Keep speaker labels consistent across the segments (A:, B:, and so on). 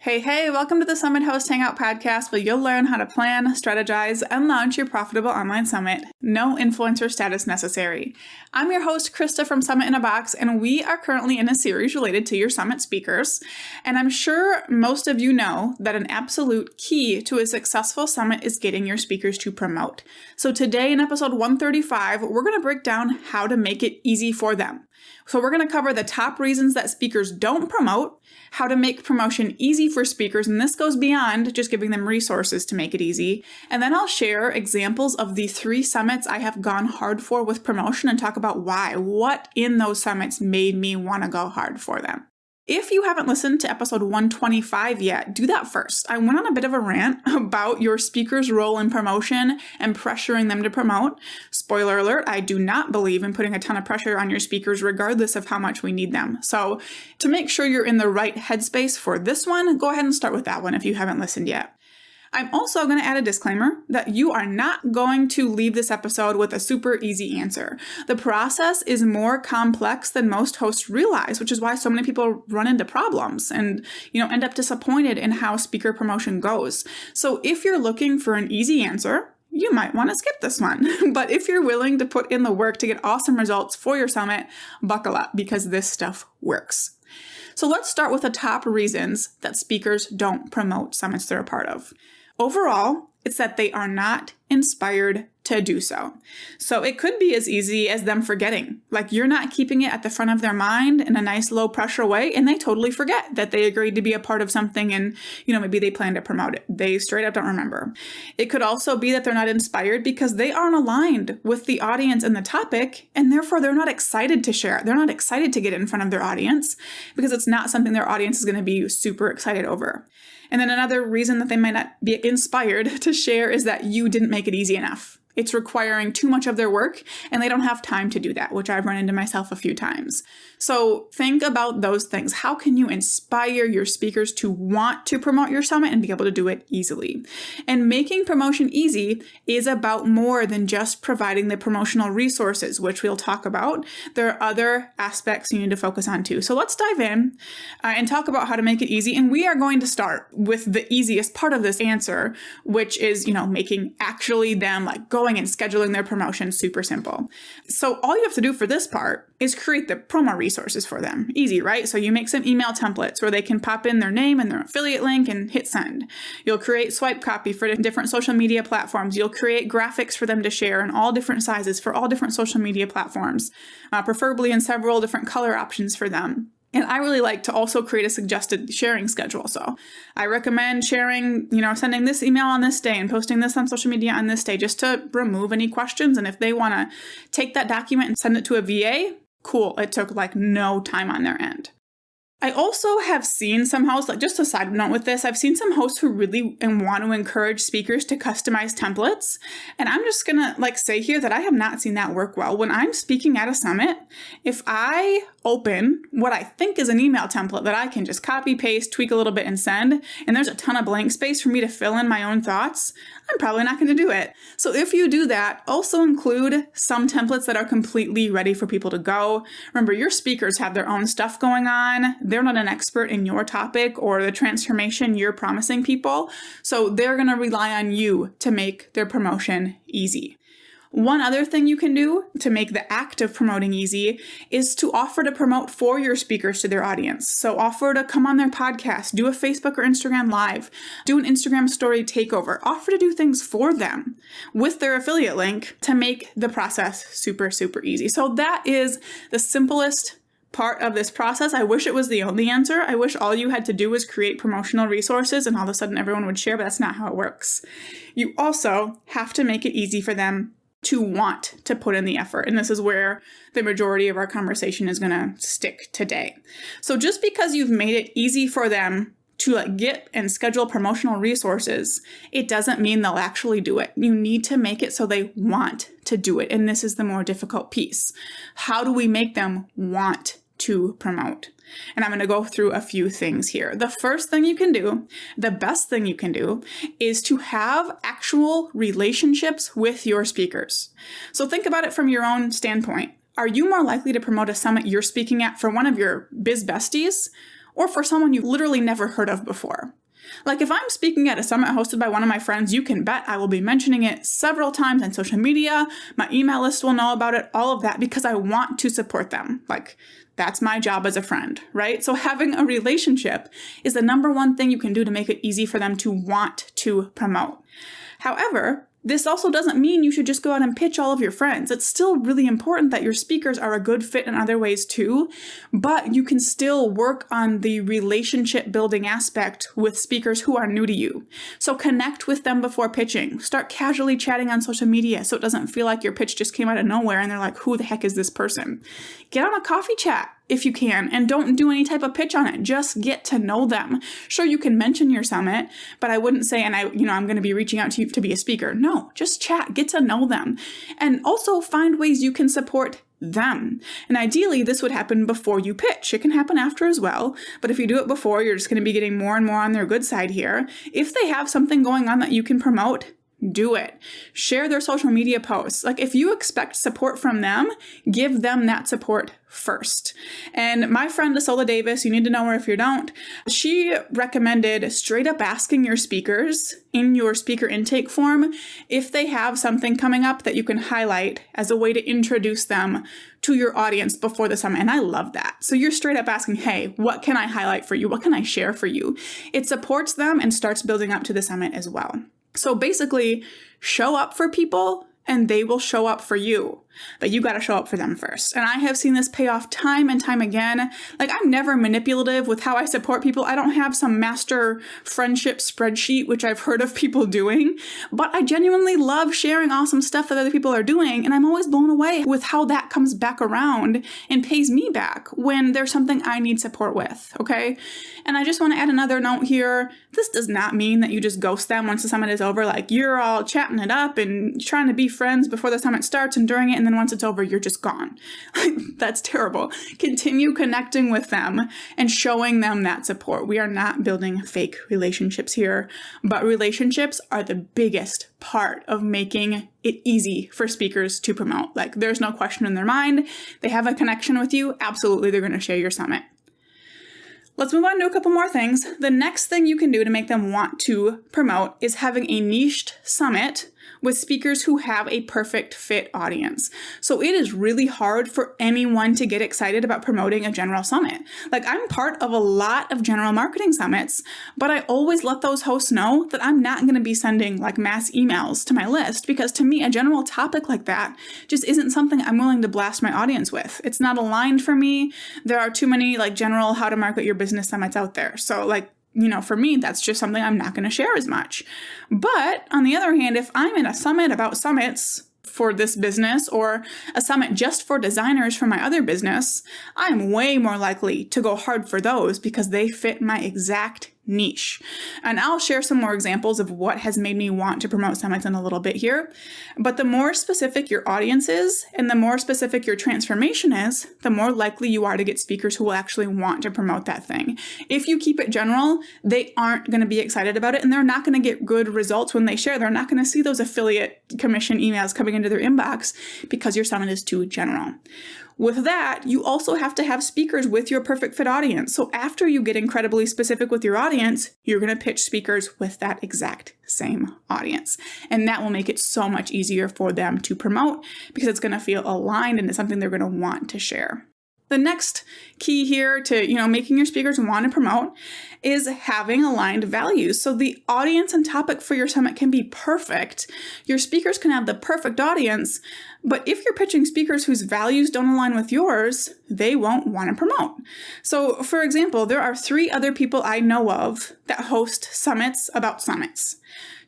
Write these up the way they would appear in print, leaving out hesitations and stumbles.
A: Hey, welcome to the Summit Host Hangout podcast where you'll learn how to plan, strategize, and launch your profitable online summit. No influencer status necessary. I'm your host, Krista from Summit in a Box, and we are currently in a series related to your summit speakers. And I'm sure most of you know that an absolute key to a successful summit is getting your speakers to promote. So today in episode 135, we're going to break down how to make it easy for them. So we're going to cover the top reasons that speakers don't promote, how to make promotion easy for speakers, and this goes beyond just giving them resources to make it easy. And then I'll share examples of the 3 summits I have gone hard for with promotion and talk about why. What in those summits made me want to go hard for them. If you haven't listened to episode 125 yet, do that first. I went on a bit of a rant about your speaker's role in promotion and pressuring them to promote. Spoiler alert, I do not believe in putting a ton of pressure on your speakers regardless of how much we need them. So to make sure you're in the right headspace for this one, go ahead and start with that one if you haven't listened yet. I'm also going to add a disclaimer that you are not going to leave this episode with a super easy answer. The process is more complex than most hosts realize, which is why so many people run into problems and, end up disappointed in how speaker promotion goes. So if you're looking for an easy answer, you might want to skip this one. But if you're willing to put in the work to get awesome results for your summit, buckle up because this stuff works. So let's start with the top reasons that speakers don't promote summits they're a part of. Overall, it's that they are not inspired to do so. So it could be as easy as them forgetting. Like you're not keeping it at the front of their mind in a nice low pressure way, and they totally forget that they agreed to be a part of something and, maybe they plan to promote it. They straight up don't remember. It could also be that they're not inspired because they aren't aligned with the audience and the topic, and therefore they're not excited to share it. They're not excited to get it in front of their audience because it's not something their audience is going to be super excited over. And then another reason that they might not be inspired to share is that you didn't make it easy enough. It's requiring too much of their work, and they don't have time to do that, which I've run into myself a few times. So think about those things. How can you inspire your speakers to want to promote your summit and be able to do it easily? And making promotion easy is about more than just providing the promotional resources, which we'll talk about. There are other aspects you need to focus on too. So let's dive in and talk about how to make it easy. And we are going to start with the easiest part of this answer, which is, making actually them going and scheduling their promotion super simple. So all you have to do for this part is create the promo resources for them. Easy, right? So you make some email templates where they can pop in their name and their affiliate link and hit send. You'll create swipe copy for different social media platforms. You'll create graphics for them to share in all different sizes for all different social media platforms, preferably in several different color options for them. And I really like to also create a suggested sharing schedule. So I recommend sharing, sending this email on this day and posting this on social media on this day just to remove any questions. And if they want to take that document and send it to a VA, cool. It took no time on their end. I also have seen some hosts, just a side note with this, I've seen some hosts who really want to encourage speakers to customize templates. And I'm just going to say here that I have not seen that work well. When I'm speaking at a summit, if I open what I think is an email template that I can just copy, paste, tweak a little bit and send, and there's a ton of blank space for me to fill in my own thoughts, I'm probably not going to do it. So if you do that, also include some templates that are completely ready for people to go. Remember, your speakers have their own stuff going on. They're not an expert in your topic or the transformation you're promising people. So they're going to rely on you to make their promotion easy. One other thing you can do to make the act of promoting easy is to offer to promote for your speakers to their audience. So offer to come on their podcast, do a Facebook or Instagram live, do an Instagram story takeover, offer to do things for them with their affiliate link to make the process super, super easy. So that is the simplest part of this process. I wish it was the only answer. I wish all you had to do was create promotional resources and all of a sudden everyone would share, but that's not how it works. You also have to make it easy for them to want to put in the effort. And this is where the majority of our conversation is going to stick today. So just because you've made it easy for them to get and schedule promotional resources, it doesn't mean they'll actually do it. You need to make it so they want to do it. And this is the more difficult piece. How do we make them want to promote? And I'm going to go through a few things here. The first thing you can do, the best thing you can do, is to have actual relationships with your speakers. So think about it from your own standpoint. Are you more likely to promote a summit you're speaking at for one of your biz besties or for someone you've literally never heard of before. Like if I'm speaking at a summit hosted by one of my friends, you can bet I will be mentioning it several times on social media. My email list will know about it, all of that, because I want to support them. Like that's my job as a friend, right? So having a relationship is the number one thing you can do to make it easy for them to want to promote. However, this also doesn't mean you should just go out and pitch all of your friends. It's still really important that your speakers are a good fit in other ways too, but you can still work on the relationship building aspect with speakers who are new to you. So connect with them before pitching. Start casually chatting on social media so it doesn't feel like your pitch just came out of nowhere and they're like, who the heck is this person? Get on a coffee chat if you can, and don't do any type of pitch on it. Just get to know them. Sure, you can mention your summit, but I wouldn't say, I'm going to be reaching out to you to be a speaker. No, just chat, get to know them. And also find ways you can support them. And ideally, this would happen before you pitch. It can happen after as well, but if you do it before, you're just going to be getting more and more on their good side here. If they have something going on that you can promote, do it. Share their social media posts. Like if you expect support from them, give them that support first. And my friend Isola Davis, you need to know her if you don't, she recommended straight up asking your speakers in your speaker intake form if they have something coming up that you can highlight as a way to introduce them to your audience before the summit. And I love that. So you're straight up asking, hey, what can I highlight for you? What can I share for you? It supports them and starts building up to the summit as well. So basically, show up for people and they will show up for you. But you got to show up for them first. And I have seen this pay off time and time again. Like I'm never manipulative with how I support people. I don't have some master friendship spreadsheet, which I've heard of people doing, but I genuinely love sharing awesome stuff that other people are doing. And I'm always blown away with how that comes back around and pays me back when there's something I need support with. Okay. And I just want to add another note here. This does not mean that you just ghost them once the summit is over. Like you're all chatting it up and trying to be friends before the summit starts and during it. And then once it's over, you're just gone. That's terrible. Continue connecting with them and showing them that support. We are not building fake relationships here, but relationships are the biggest part of making it easy for speakers to promote. Like there's no question in their mind. They have a connection with you. Absolutely, they're going to share your summit. Let's move on to a couple more things. The next thing you can do to make them want to promote is having a niched summit with speakers who have a perfect fit audience. So it is really hard for anyone to get excited about promoting a general summit. Like I'm part of a lot of general marketing summits, but I always let those hosts know that I'm not going to be sending like mass emails to my list because to me, a general topic like that just isn't something I'm willing to blast my audience with. It's not aligned for me. There are too many like general how to market your business summits out there. So like, for me, that's just something I'm not going to share as much. But on the other hand, if I'm in a summit about summits for this business or a summit just for designers for my other business, I'm way more likely to go hard for those because they fit my exact niche. And I'll share some more examples of what has made me want to promote summits in a little bit here. But the more specific your audience is and the more specific your transformation is, the more likely you are to get speakers who will actually want to promote that thing. If you keep it general, they aren't going to be excited about it and they're not going to get good results when they share. They're not going to see those affiliate commission emails coming into their inbox because your summit is too general. With that, you also have to have speakers with your perfect fit audience. So after you get incredibly specific with your audience, you're going to pitch speakers with that exact same audience. And that will make it so much easier for them to promote because it's going to feel aligned and it's something they're going to want to share. The next key here to, making your speakers want to promote is having aligned values. So the audience and topic for your summit can be perfect. Your speakers can have the perfect audience, but if you're pitching speakers whose values don't align with yours, they won't want to promote. So for example, there are 3 other people I know of that host summits about summits.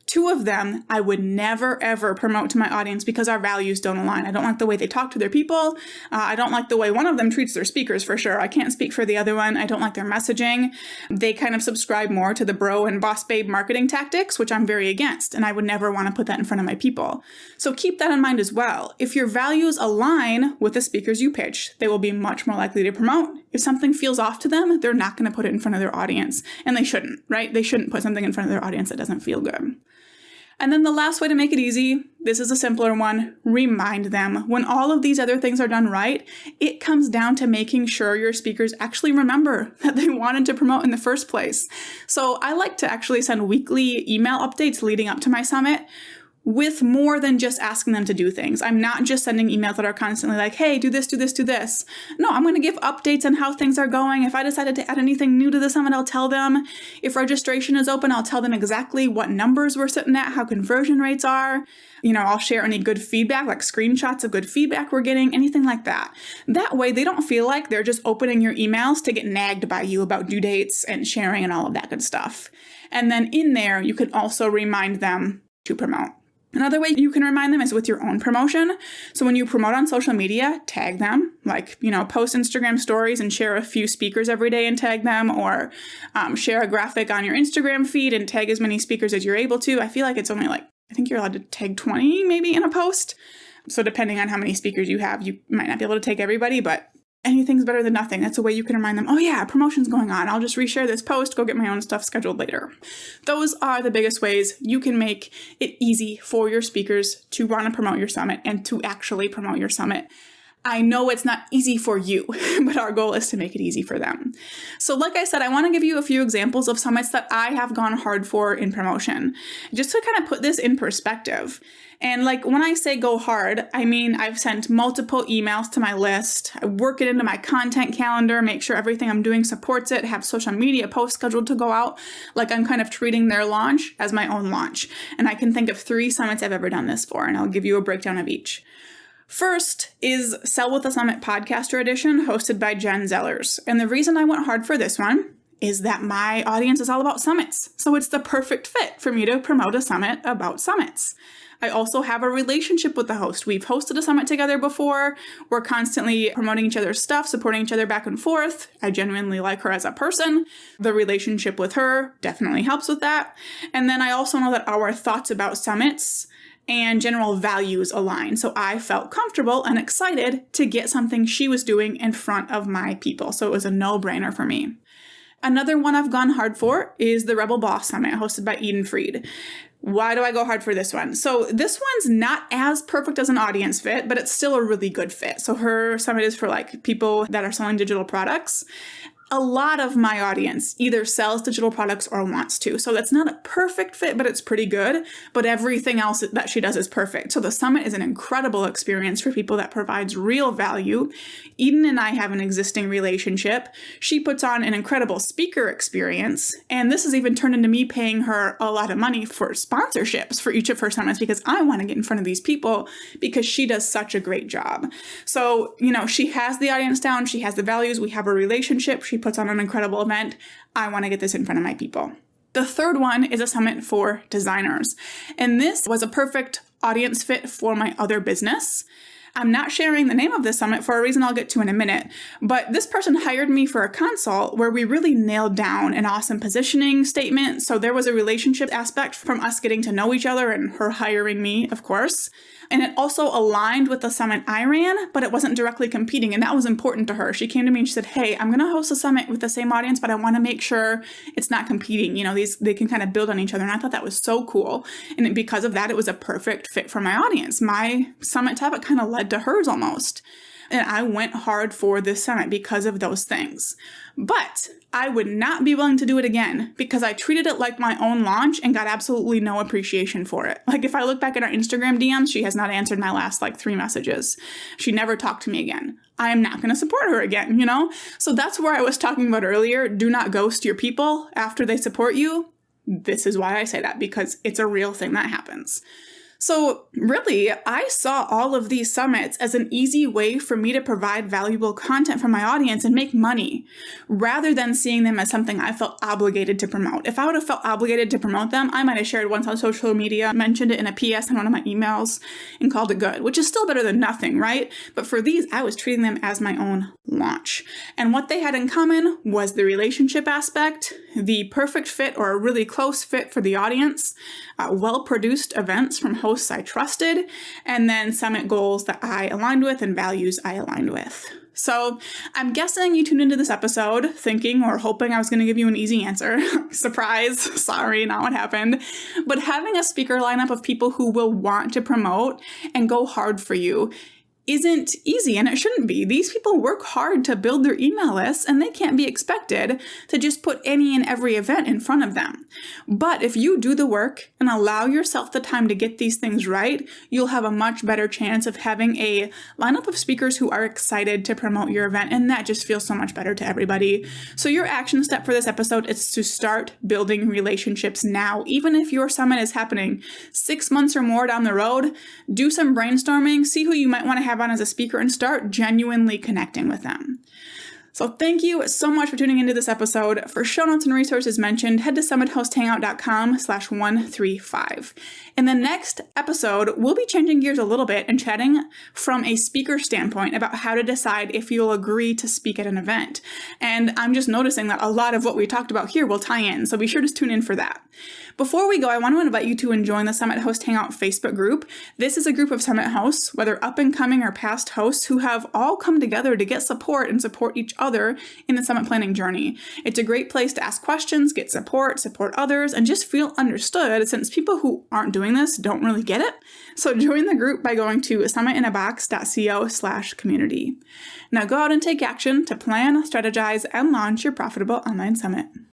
A: 2 of them I would never, ever promote to my audience because our values don't align. I don't like the way they talk to their people. I don't like the way one of them treats their speakers for sure. I can't speak for the other one. I don't like their messaging. They kind of subscribe more to the bro and boss babe marketing tactics, which I'm very against, and I would never want to put that in front of my people. So keep that in mind as well. If your values align with the speakers you pitch, they will be much more likely to promote. If something feels off to them, they're not going to put it in front of their audience, and they shouldn't, right? They shouldn't put something in front of their audience that doesn't feel good. And then the last way to make it easy, this is a simpler one, remind them. When all of these other things are done right, it comes down to making sure your speakers actually remember that they wanted to promote in the first place. So I like to actually send weekly email updates leading up to my summit with more than just asking them to do things. I'm not just sending emails that are constantly like, hey, do this, do this, do this. No, I'm going to give updates on how things are going. If I decided to add anything new to the summit, I'll tell them. If registration is open, I'll tell them exactly what numbers we're sitting at, how conversion rates are. I'll share any good feedback, like screenshots of good feedback we're getting, anything like that. That way, they don't feel like they're just opening your emails to get nagged by you about due dates and sharing and all of that good stuff. And then in there, you can also remind them to promote. Another way you can remind them is with your own promotion. So when you promote on social media, tag them, post Instagram stories and share a few speakers every day and tag them, or share a graphic on your Instagram feed and tag as many speakers as you're able to. I feel like it's only I think you're allowed to tag 20 maybe in a post. So depending on how many speakers you have, you might not be able to tag everybody, but anything's better than nothing. That's a way you can remind them, oh yeah, promotion's going on. I'll just reshare this post, go get my own stuff scheduled later. Those are the biggest ways you can make it easy for your speakers to want to promote your summit and to actually promote your summit. I know it's not easy for you, but our goal is to make it easy for them. So like I said, I want to give you a few examples of summits that I have gone hard for in promotion, just to kind of put this in perspective. And when I say go hard, I mean I've sent multiple emails to my list, I work it into my content calendar, make sure everything I'm doing supports it, have social media posts scheduled to go out. I'm kind of treating their launch as my own launch. And I can think of 3 summits I've ever done this for, and I'll give you a breakdown of each. First is Sell with the Summit Podcaster Edition, hosted by Jen Zellers. And the reason I went hard for this one is that my audience is all about summits. So it's the perfect fit for me to promote a summit about summits. I also have a relationship with the host. We've hosted a summit together before. We're constantly promoting each other's stuff, supporting each other back and forth. I genuinely like her as a person. The relationship with her definitely helps with that. And then I also know that our thoughts about summits and general values align. So I felt comfortable and excited to get something she was doing in front of my people. So it was a no-brainer for me. Another one I've gone hard for is the Rebel Boss Summit, hosted by Eden Fried. Why do I go hard for this one? So this one's not as perfect as an audience fit, but it's still a really good fit. So her summit is for people that are selling digital products. A lot of my audience either sells digital products or wants to. So that's not a perfect fit, but it's pretty good. But everything else that she does is perfect. So the summit is an incredible experience for people that provides real value. Eden and I have an existing relationship. She puts on an incredible speaker experience. And this has even turned into me paying her a lot of money for sponsorships for each of her summits because I want to get in front of these people because she does such a great job. So, she has the audience down. She has the values. We have a relationship. She puts on an incredible event. I want to get this in front of my people. The third one is a summit for designers. And this was a perfect audience fit for my other business. I'm not sharing the name of this summit for a reason I'll get to in a minute, but this person hired me for a consult where we really nailed down an awesome positioning statement. So there was a relationship aspect from us getting to know each other and her hiring me, of course. And it also aligned with the summit I ran, but it wasn't directly competing. And that was important to her. She came to me and she said, hey, I'm going to host a summit with the same audience, but I want to make sure it's not competing. They can kind of build on each other. And I thought that was so cool. And because of that, it was a perfect fit for my audience. My summit topic kind of led to hers almost. And I went hard for this summit because of those things. But I would not be willing to do it again because I treated it like my own launch and got absolutely no appreciation for it. If I look back at our Instagram DMs, she has not answered my last 3 messages. She never talked to me again. I am not going to support her again, So that's where I was talking about earlier. Do not ghost your people after they support you. This is why I say that, because it's a real thing that happens. So really, I saw all of these summits as an easy way for me to provide valuable content for my audience and make money, rather than seeing them as something I felt obligated to promote. If I would have felt obligated to promote them, I might have shared once on social media, mentioned it in a PS in one of my emails, and called it good, which is still better than nothing, right? But for these, I was treating them as my own launch. And what they had in common was the relationship aspect, the perfect fit or a really close fit for the audience, well-produced events from hosts I trusted, and then summit goals that I aligned with and values I aligned with. So I'm guessing you tuned into this episode thinking or hoping I was going to give you an easy answer. Surprise, sorry, not what happened. But having a speaker lineup of people who will want to promote and go hard for you isn't easy, and it shouldn't be. These people work hard to build their email lists, and they can't be expected to just put any and every event in front of them. But if you do the work and allow yourself the time to get these things right, you'll have a much better chance of having a lineup of speakers who are excited to promote your event, and that just feels so much better to everybody. So your action step for this episode is to start building relationships now. Even if your summit is happening 6 months or more down the road, do some brainstorming, see who you might want to have on as a speaker, and start genuinely connecting with them. So thank you so much for tuning into this episode. For show notes and resources mentioned, head to summithosthangout.com/135. In the next episode, we'll be changing gears a little bit and chatting from a speaker standpoint about how to decide if you'll agree to speak at an event. And I'm just noticing that a lot of what we talked about here will tie in, so be sure to tune in for that. Before we go, I want to invite you to join the Summit Host Hangout Facebook group. This is a group of Summit hosts, whether up and coming or past hosts, who have all come together to get support and support each other in the summit planning journey. It's a great place to ask questions, get support others, and just feel understood, since people who aren't doing this don't really get it. So join the group by going to summitinabox.co/community. Now go out and take action to plan, strategize, and launch your profitable online summit.